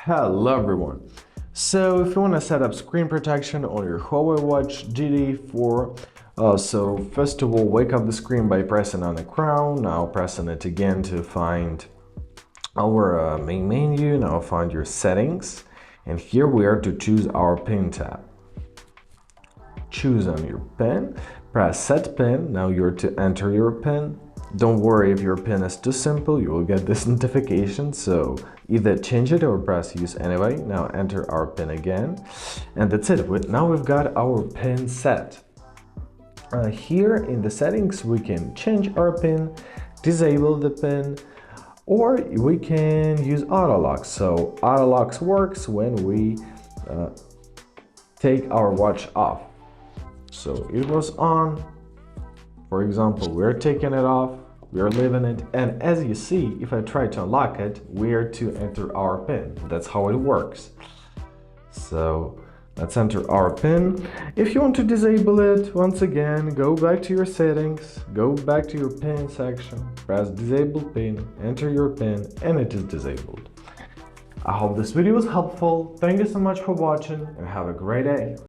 Hello everyone. So if you want to set up screen protection on your Huawei Watch GT4, so first of all, wake up the screen by pressing on the crown. Now pressing it again to find our main menu. Now find your settings, and here we are to choose our pin tab. Choose on your pin, press set pin. Now you're to enter your pin. Don't worry if your pin is too simple, you will get this notification, so either change it or press use anyway. Now enter our pin again, and that's it. Now we've got our pin set. Here in the settings we can change our pin, disable the pin, or we can use auto lock. So auto locks works when we take our watch off. So it was on. For example, we're taking it off, we're leaving it, and as you see, if I try to unlock it, we're to enter our pin. That's how it works. So let's enter our pin. If you want to disable it, once again, go back to your settings, go back to your pin section, press disable pin, enter your pin, and it is disabled. I hope this video was helpful. Thank you so much for watching and have a great day.